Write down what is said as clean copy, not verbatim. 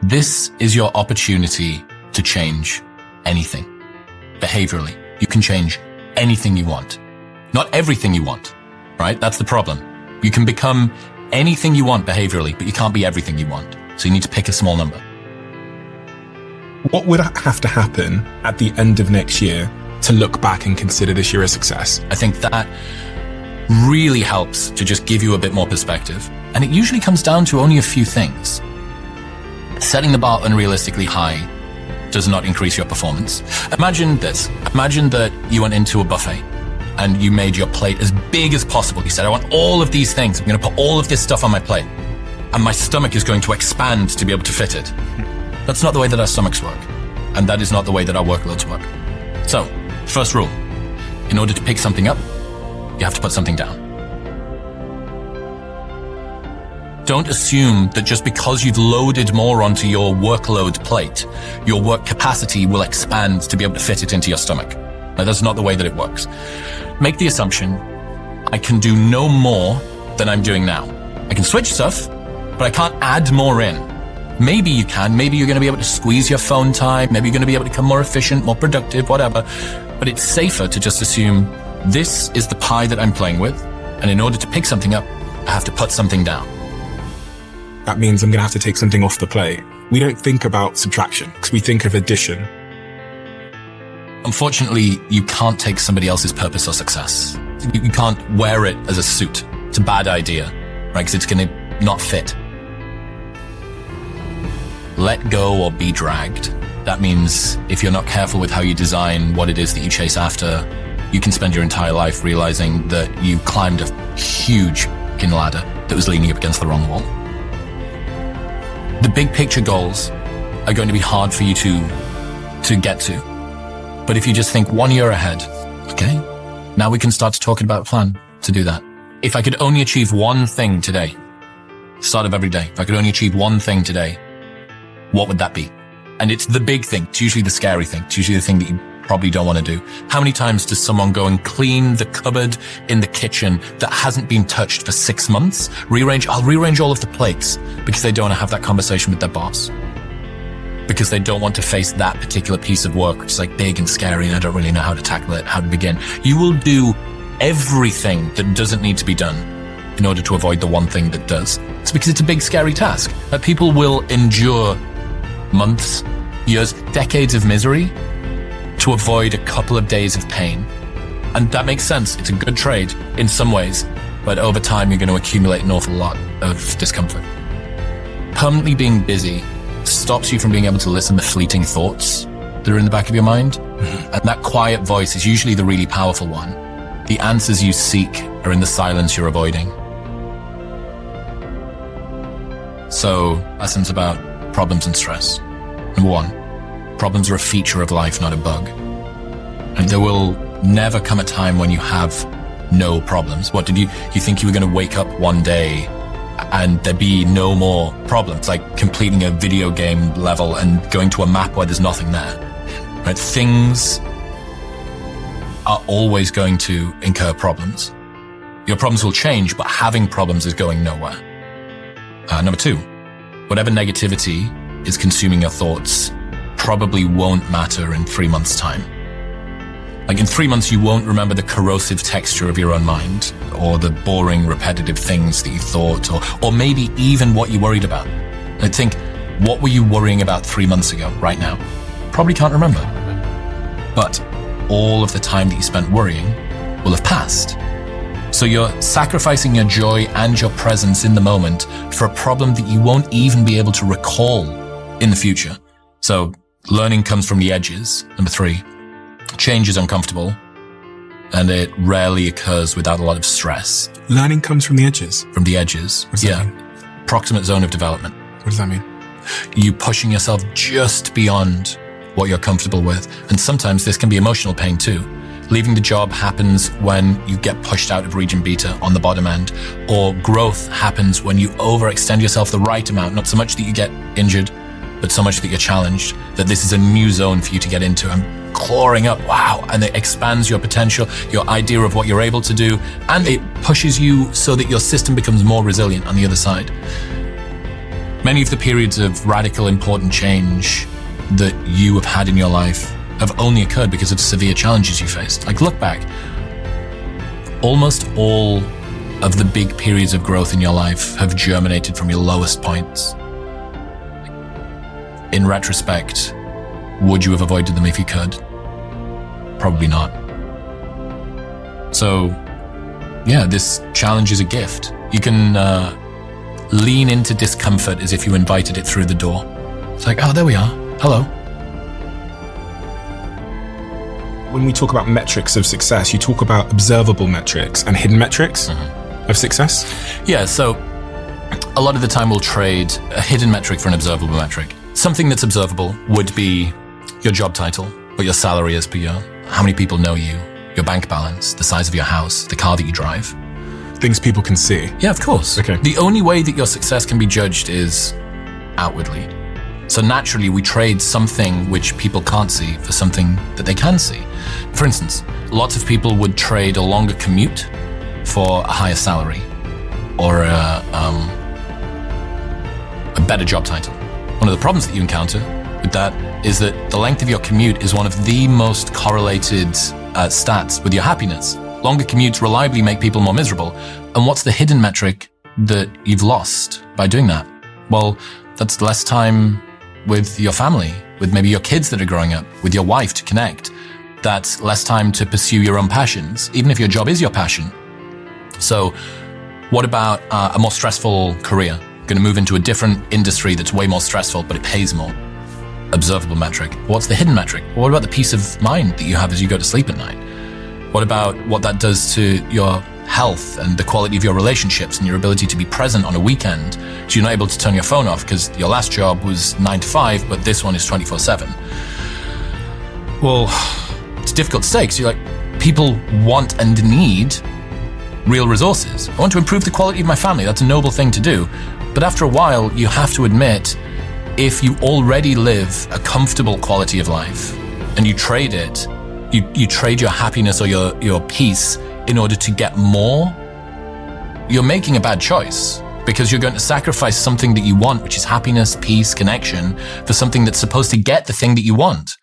This is your opportunity to change anything. Behaviorally, you can change anything you want. Not everything you want, right? That's the problem. You can become anything you want behaviorally, but you can't be everything you want. So you need to pick a small number. What would have to happen at the end of next year to look back and consider this year a success? I think that really helps to just give you a bit more perspective. And it usually comes down to only a few things. Setting the bar unrealistically high does not increase your performance. Imagine this. Imagine that you went into a buffet and you made your plate as big as possible. You said, I want all of these things. I'm going to put all of this stuff on my plate. And my stomach is going to expand to be able to fit it. That's not the way that our stomachs work. And that is not the way that our workloads work. So, first rule. In order to pick something up, you have to put something down. Don't assume that just because you've loaded more onto your workload plate, your work capacity will expand to be able to fit it into your stomach. Now, that's not the way that it works. Make the assumption, I can do no more than I'm doing now. I can switch stuff, but I can't add more in. Maybe you can. Maybe you're going to be able to squeeze your phone time. Maybe you're going to be able to become more efficient, more productive, whatever. But it's safer to just assume this is the pie that I'm playing with. And in order to pick something up, I have to put something down. That means I'm going to have to take something off the plate. We don't think about subtraction because we think of addition. Unfortunately, you can't take somebody else's purpose or success. You can't wear it as a suit. It's a bad idea, right? Because it's going to not fit. Let go or be dragged. That means if you're not careful with how you design what it is that you chase after, you can spend your entire life realizing that you climbed a huge fucking ladder that was leaning up against the wrong wall. The big picture goals are going to be hard for you to get to. But if you just think 1 year ahead, okay, now we can start to talking about a plan to do that. If I could only achieve one thing today, start of every day, if I could only achieve one thing today, what would that be? And it's the big thing. It's usually the scary thing. It's usually the thing that you probably don't want to do. How many times does someone go and clean the cupboard in the kitchen that hasn't been touched for 6 months? I'll rearrange all of the plates because they don't want to have that conversation with their boss. Because they don't want to face that particular piece of work, which is like big and scary and I don't really know how to tackle it, how to begin. You will do everything that doesn't need to be done in order to avoid the one thing that does. It's because it's a big, scary task that people will endure months, years, decades of misery to avoid a couple of days of pain. And that makes sense. It's a good trade in some ways, but over time you're going to accumulate an awful lot of discomfort. Permanently being busy stops you from being able to listen to fleeting thoughts that are in the back of your mind. Mm-hmm. And that quiet voice is usually the really powerful one. The answers you seek are in the silence you're avoiding. So, lessons about problems and stress. Number one, problems are a feature of life, not a bug. And there will never come a time when you have no problems. What did you think you were going to wake up one day and there be no more problems, like completing a video game level and going to a map where there's nothing there, right? Things are always going to incur problems. Your problems will change, but having problems is going nowhere. Number two, whatever negativity is consuming your thoughts probably won't matter in 3 months' time. Like in 3 months, you won't remember the corrosive texture of your own mind or the boring, repetitive things that you thought or maybe even what you worried about. I think, what were you worrying about 3 months ago right now? Probably can't remember. But all of the time that you spent worrying will have passed. So you're sacrificing your joy and your presence in the moment for a problem that you won't even be able to recall in the future. So learning comes from the edges. Number three, change is uncomfortable and it rarely occurs without a lot of stress. Learning comes from the edges? From the edges. What does that mean? Proximate zone of development. What does that mean? You pushing yourself just beyond what you're comfortable with. And sometimes this can be emotional pain too. Leaving the job happens when you get pushed out of region beta on the bottom end, or growth happens when you overextend yourself the right amount, not so much that you get injured, but so much that you're challenged, that this is a new zone for you to get into. I'm clawing up, wow, and it expands your potential, your idea of what you're able to do, and it pushes you so that your system becomes more resilient on the other side. Many of the periods of radical, important change that you have had in your life have only occurred because of severe challenges you faced. Like, look back. Almost all of the big periods of growth in your life have germinated from your lowest points. In retrospect, would you have avoided them if you could? Probably not. So, yeah, this challenge is a gift. You can lean into discomfort as if you invited it through the door. It's like, oh, there we are. Hello. When we talk about metrics of success, you talk about observable metrics and hidden metrics of success? Yeah, so a lot of the time we'll trade a hidden metric for an observable metric. Something that's observable would be your job title, what your salary is per year, how many people know you, your bank balance, the size of your house, the car that you drive. Things people can see. Yeah, of course. Okay. The only way that your success can be judged is outwardly. So naturally, we trade something which people can't see for something that they can see. For instance, lots of people would trade a longer commute for a higher salary or a better job title. One of the problems that you encounter with that is that the length of your commute is one of the most correlated stats with your happiness. Longer commutes reliably make people more miserable. And what's the hidden metric that you've lost by doing that? Well, that's less time with your family, with maybe your kids that are growing up, with your wife to connect. That's less time to pursue your own passions, even if your job is your passion. So what about a more stressful career? Going to move into a different industry that's way more stressful, but it pays more. Observable metric. What's the hidden metric? What about the peace of mind that you have as you go to sleep at night? What about what that does to your health and the quality of your relationships and your ability to be present on a weekend? So you're not able to turn your phone off because your last job was 9 to 5, but this one is 24/7. Well, it's difficult to say because you're like, people want and need real resources. I want to improve the quality of my family. That's a noble thing to do. But after a while, you have to admit, if you already live a comfortable quality of life and you trade it, you trade your happiness or your peace in order to get more, you're making a bad choice because you're going to sacrifice something that you want, which is happiness, peace, connection, for something that's supposed to get the thing that you want.